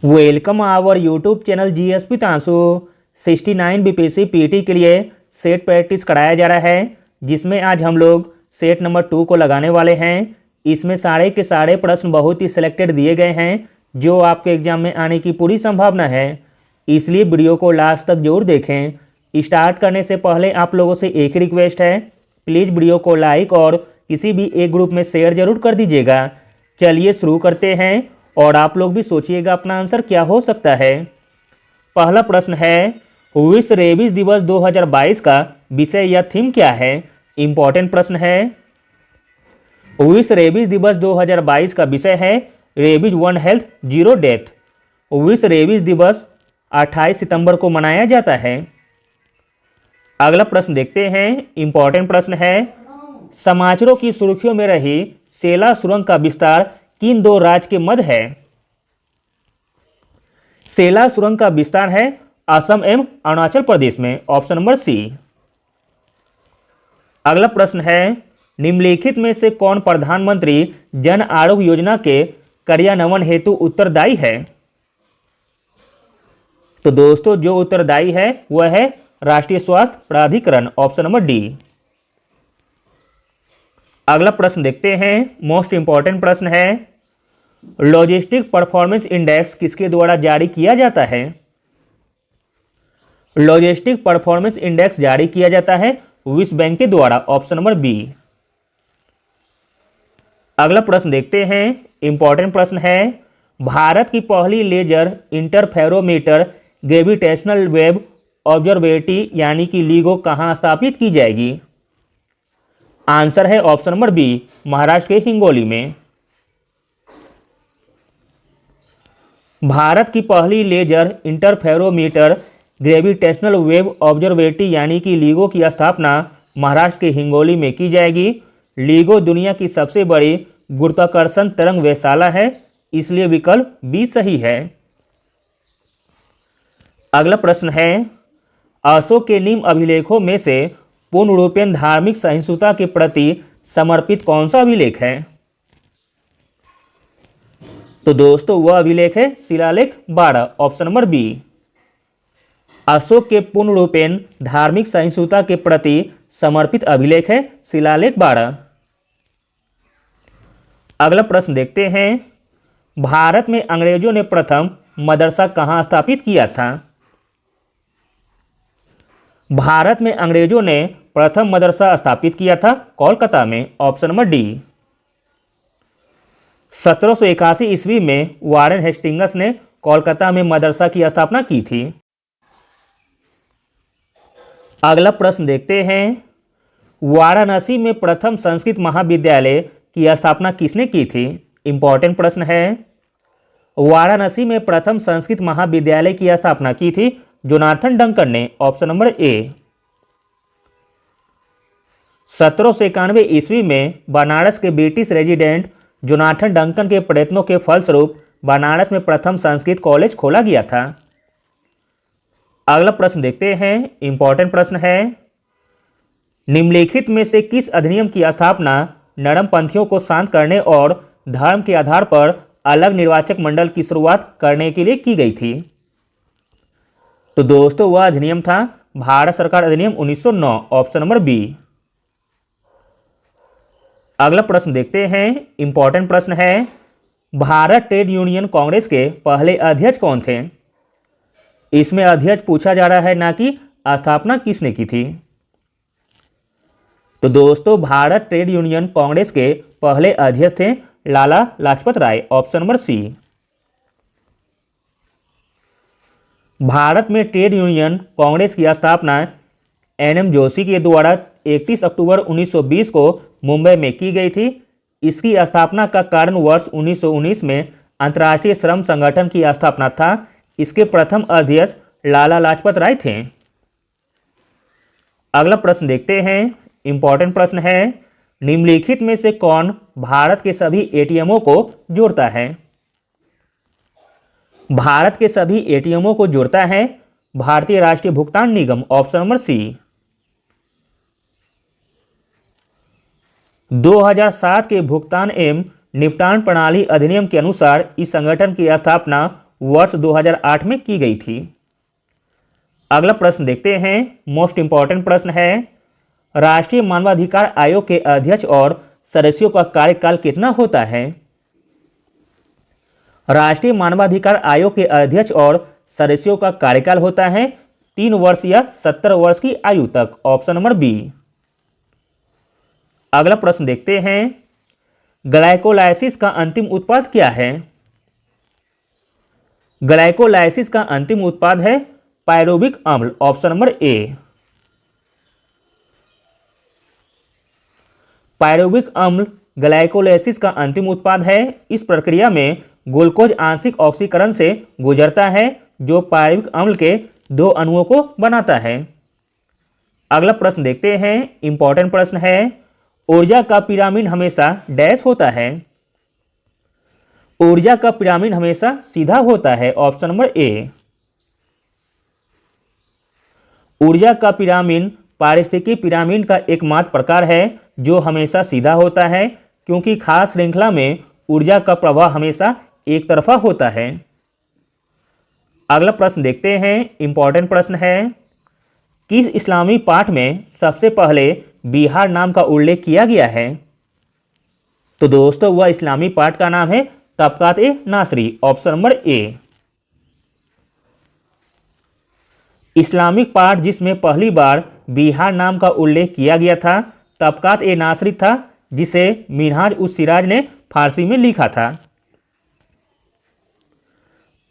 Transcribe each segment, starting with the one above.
Welcome our YouTube channel GSP तांसु 69 BPSC PT के लिए सेट प्रैक्टिस कराया जा रहा है, जिसमें आज हम लोग सेट नंबर 2 को लगाने वाले हैं। इसमें सारे के सारे प्रश्न बहुत ही सिलेक्टेड दिए गए हैं जो आपके एग्जाम में आने की पूरी संभावना है, इसलिए वीडियो को लास्ट तक जरूर देखें। स्टार्ट करने से पहले आप लोगों से एक ही रिक्वेस्ट है, प्लीज़ वीडियो को लाइक और किसी भी एक ग्रुप में शेयर जरूर कर दीजिएगा। चलिए शुरू करते हैं और आप लोग भी सोचिएगा अपना आंसर क्या हो सकता है। पहला प्रश्न है, विश्व रेबीज दिवस 2022 का विषय या थीम क्या है। इंपॉर्टेंट प्रश्न है। विश्व रेबीज दिवस 2022 का विषय है rabies one health zero death. विश्व रेबीज दिवस 28 सितंबर को मनाया जाता है। अगला प्रश्न देखते हैं। इंपॉर्टेंट प्रश्न है, समाचारों की सुर्खियों में रही सेला सुरंग का विस्तार किन दो राज्य के मध्य है। सेला सुरंग का विस्तार है असम एवं अरुणाचल प्रदेश में। Option number C. अगला प्रश्न है, निम्नलिखित में से कौन प्रधानमंत्री जन आरोग्य योजना के कार्यान्वयन हेतु उत्तरदायी है। तो दोस्तों जो उत्तरदायी है वह है राष्ट्रीय स्वास्थ्य प्राधिकरण। Option number D. अगला प्रश्न देखते हैं। मोस्ट इंपॉर्टेंट प्रश्न है, लॉजिस्टिक परफॉर्मेंस इंडेक्स किसके द्वारा जारी किया जाता है। लॉजिस्टिक परफॉर्मेंस इंडेक्स जारी किया जाता है विश्व बैंक के द्वारा। Option number B. अगला प्रश्न देखते हैं। इंपॉर्टेंट प्रश्न है, भारत की पहली laser interferometer gravitational wave observatory यानी कि लीगो कहां स्थापित की जाएगी। आंसर है ऑप्शन नंबर बी, महाराष्ट्र के हिंगोली में। भारत की पहली laser interferometer gravitational wave observatory यानी कि लीगो की स्थापना महाराष्ट्र के हिंगोली में की जाएगी। लीगो दुनिया की सबसे बड़ी गुरुत्वाकर्षण तरंग वेधशाला है, इसलिए विकल्प बी सही है। अगला प्रश्न है, अशोक के निम्न अभिलेखों में से पूर्ण यूरोपियन धार्मिक सहिष्णुता के प्रति समर्पित कौन सा अभिलेख है। तो दोस्तों वह अभिलेख है शिलालेख 12। Option number B. अशोक के पूर्ण यूरोपियन धार्मिक सहिष्णुता के प्रति समर्पित अभिलेख है शिलालेख 12। अगला प्रश्न देखते हैं। भारत में अंग्रेजों ने प्रथम मदरसा कहां स्थापित किया था। भारत में अंग्रेजों ने प्रथम मदरसा स्थापित किया था कोलकाता में। Option number D. 1781 ईस्वी में वारेन हेस्टिंग्स ने कोलकाता में मदरसा की स्थापना की थी। अगला प्रश्न देखते हैं। वाराणसी में प्रथम संस्कृत महाविद्यालय की स्थापना किसने की थी। इंपॉर्टेंट प्रश्न है। वाराणसी में प्रथम संस्कृत महाविद्यालय की स्थापना की थी जोनाथन डंकन ने। Option number A. 1791 ईस्वी में बनारस के ब्रिटिश रेजिडेंट जोनाथन डंकन के प्रयत्नों के फलस्वरूप बनारस में प्रथम संस्कृत कॉलेज खोला गया था। अगला प्रश्न देखते हैं। इंपॉर्टेंट प्रश्न है, निम्नलिखित में से किस अधिनियम की स्थापना नरमपंथियों को शांत करने और धर्म के आधार पर अलग निर्वाचक मंडल की शुरुआत करने के लिए की गई थी। तो दोस्तों वह अधिनियम था भारत सरकार अधिनियम 1909। Option number B. अगला प्रश्न देखते हैं। इंपॉर्टेंट प्रश्न है, भारत ट्रेड यूनियन कांग्रेस के पहले अध्यक्ष कौन थे। इसमें अध्यक्ष पूछा जा रहा है, ना कि स्थापना किसने की थी। तो दोस्तों भारत ट्रेड यूनियन कांग्रेस के पहले अध्यक्ष थे Lala Lajpat Rai. Option number C. Bharat में ट्रेड यूनियन कांग्रेस की स्थापना एनएम जोशी के द्वारा 31 अक्टूबर 1920 को मुंबई में की गई थी। इसकी स्थापना का कारण वर्ष 1919 में अंतर्राष्ट्रीय श्रम संगठन की स्थापना था। इसके प्रथम अध्यक्ष लाला लाजपत राय थे। अगला प्रश्न देखते हैं। इंपॉर्टेंट प्रश्न है, निम्नलिखित में से कौन भारत के सभी एटीएमओं को जोड़ता है। भारत के सभी एटीएमओं को जोड़ता है भारतीय राष्ट्रीय भुगतान निगम। ऑप्शन नंबर सी। 2007 के भुगतान एवं निपटान प्रणाली अधिनियम के अनुसार इस संगठन की स्थापना वर्ष 2008 में की गई थी। अगला प्रश्न देखते हैं, मोस्ट इंपॉर्टेंट प्रश्न है, राष्ट्रीय मानवाधिकार आयोग के अध्यक्ष और सदस्यों का कार्यकाल कितना होता है? राष्ट्रीय मानवाधिकार आयोग के अध्यक्ष और सदस्यों का कार्यकाल होता है 3 वर्ष या 70 वर्ष की आयु तक, ऑप्शन नंबर बी। अगला प्रश्न देखते हैं, ग्लाइकोलाइसिस का अंतिम उत्पाद क्या है? ग्लाइकोलाइसिस का अंतिम उत्पाद है पायरुविक अम्ल, ऑप्शन नंबर ए। पायरुविक अम्ल ग्लाइकोलाइसिस का अंतिम उत्पाद है। इस प्रक्रिया में ग्लूकोज आंशिक ऑक्सीकरण से गुजरता है जो पायरुविक अम्ल के 2 अणुओं को बनाता है। अगला प्रश्न देखते हैं, इंपॉर्टेंट प्रश्न है, ऊर्जा का पिरामिड हमेशा डैश होता है? ऊर्जा का पिरामिड हमेशा सीधा होता है, ऑप्शन नंबर ए। ऊर्जा का पिरामिड पारिस्थितिकी पिरामिड का एकमात्र प्रकार है जो हमेशा सीधा होता है, क्योंकि खास श्रृंखला में ऊर्जा का प्रवाह हमेशा एक तरफा होता है। अगला प्रश्न देखते हैं, इंपॉर्टेंट प्रश्न है, किस इस्लामी पाठ में सबसे पहले बिहार नाम का उल्लेख किया गया है? तो दोस्तों वह इस्लामी पाठ का नाम है तबकात-ए-नासरी, ऑप्शन नंबर ए। इस्लामिक पाठ जिसमें पहली बार बिहार नाम का उल्लेख किया गया था तबकात-ए-नासरी था, जिसे मिनहाज उस सिराज ने फारसी में लिखा था।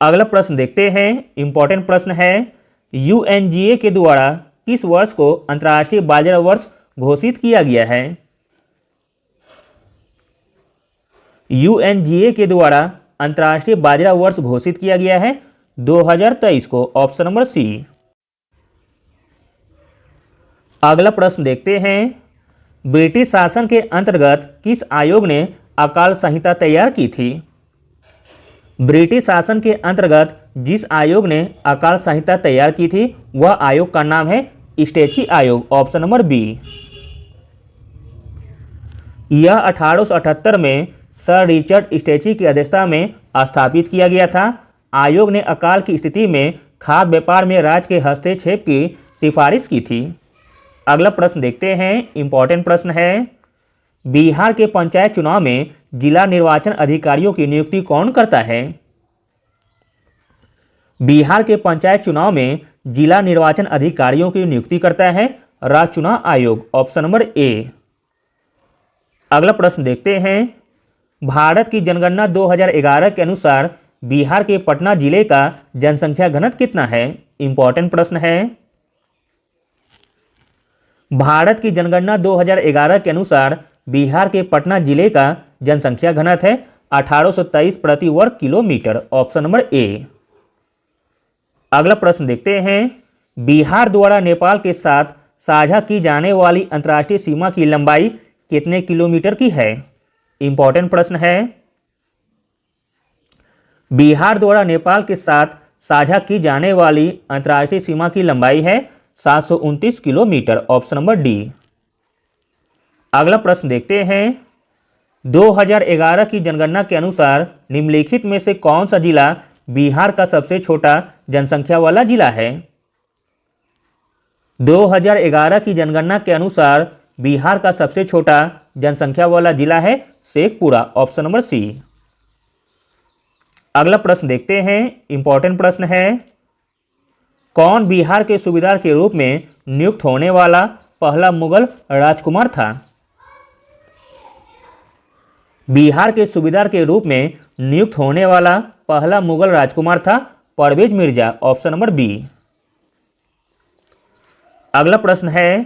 अगला प्रश्न देखते हैं, इंपॉर्टेंट प्रश्न है, यूएनजीए के द्वारा किस वर्ष को अंतर्राष्ट्रीय बाजरा वर्ष घोषित किया गया है? यूएनजीए के द्वारा अंतर्राष्ट्रीय बाजरा वर्ष घोषित किया गया है 2023 को, ऑप्शन नंबर सी। अगला प्रश्न देखते हैं, ब्रिटिश शासन के अंतर्गत किस आयोग ने अकाल संहिता तैयार की थी? ब्रिटिश शासन के अंतर्गत जिस आयोग ने अकाल संहिता तैयार की थी वह आयोग का नाम है स्टेची आयोग, ऑप्शन नंबर बी। यह 1878 में सर रिचर्ड स्टेची की अध्यक्षता में स्थापित किया गया था। आयोग ने अकाल की स्थिति में खाद्य व्यापार में राज्य के हस्तक्षेप की सिफारिश की थी। अगला प्रश्न देखते हैं, इंपॉर्टेंट प्रश्न है, बिहार के पंचायत चुनाव में जिला निर्वाचन अधिकारियों की नियुक्ति कौन करता है? बिहार के पंचायत चुनाव में जिला निर्वाचन अधिकारियों की नियुक्ति करता है राज्य चुनाव आयोग, ऑप्शन नंबर ए। अगला प्रश्न देखते हैं, भारत की जनगणना 2011 के अनुसार बिहार के पटना जिले का जनसंख्या घनत्व कितना है? इंपॉर्टेंट प्रश्न है। भारत की जनगणना 2011 के अनुसार बिहार के पटना जिले का जनसंख्या घनत्व है 1823 प्रति वर्ग किलोमीटर, ऑप्शन नंबर ए। अगला प्रश्न देखते हैं, बिहार द्वारा नेपाल के साथ साझा की जाने वाली अंतर्राष्ट्रीय सीमा की लंबाई कितने किलोमीटर की है? इंपॉर्टेंट प्रश्न है। बिहार द्वारा नेपाल के साथ साझा की जाने वाली अंतर्राष्ट्रीय सीमा की लंबाई है 729 किलोमीटर, ऑप्शन नंबर डी। अगला प्रश्न देखते हैं, 2011 की जनगणना के अनुसार निम्नलिखित में से कौन सा जिला बिहार का सबसे छोटा जनसंख्या वाला जिला है? 2011 की जनगणना के अनुसार बिहार का सबसे छोटा जनसंख्या वाला जिला है शेखपुरा, ऑप्शन नंबर सी। अगला प्रश्न देखते हैं, इंपॉर्टेंट प्रश्न है, कौन बिहार के सूबेदार के रूप में नियुक्त होने वाला पहला मुगल राजकुमार था? बिहार के सूबेदार के रूप में नियुक्त होने वाला पहला मुगल राजकुमार था Parvez Mirza, option number B. अगला प्रश्न है,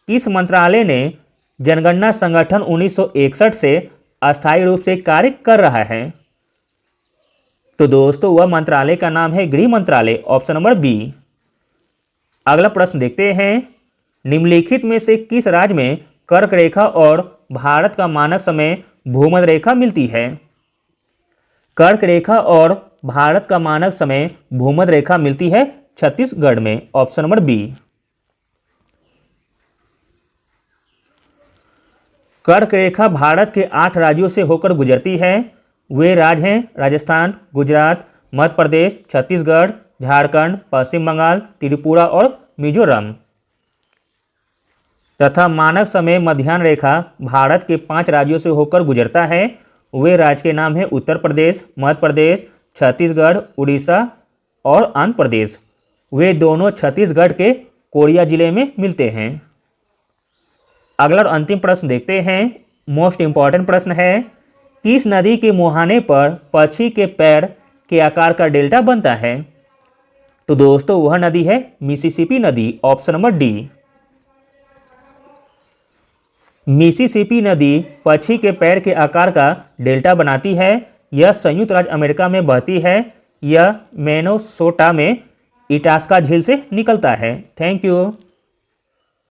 किस मंत्रालय ने जनगणना संगठन 1961 से अस्थायी रूप से कार्य कर रहा है? तो दोस्तों वह मंत्रालय का नाम है गृह मंत्रालय, ऑप्शन नंबर बी। अगला प्रश्न देखते हैं, निम्नलिखित में से किस राज्य में कर्क रेखा और भारत का मानक समय भूमध्य रेखा मिलती है? कर्क रेखा और भारत का मानक समय भूमध्य रेखा मिलती है छत्तीसगढ़ में, ऑप्शन नंबर बी। कर्क रेखा भारत के 8 राज्यों से होकर गुजरती है। वे राज्य हैं राजस्थान, गुजरात, मध्य प्रदेश, छत्तीसगढ़, झारखंड, पश्चिम बंगाल, त्रिपुरा और मिजोरम। तथा मानक समय मध्याह्न रेखा भारत के 5 राज्यों से होकर गुजरता है। वे राज्य के नाम है उत्तर प्रदेश, मध्य प्रदेश, छत्तीसगढ़, उड़ीसा और आंध्र प्रदेश। वे दोनों छत्तीसगढ़ के कोरिया जिले में मिलते हैं। अगला और अंतिम प्रश्न देखते हैं। मोस्ट इंपॉर्टेंट प्रश्न है, किस नदी के मुहाने पर पक्षी के पैर के आकार का डेल्टा बनता है? तो दोस्तों वह नदी है मिसिसिपी नदी, ऑप्शन नंबर डी। मिसिसिपी नदी पक्षी के पैर के आकार का डेल्टा बनाती है। यह संयुक्त राज्य अमेरिका में बहती है। यह मिनेसोटा में इटास्का झील से निकलता है। Thank you.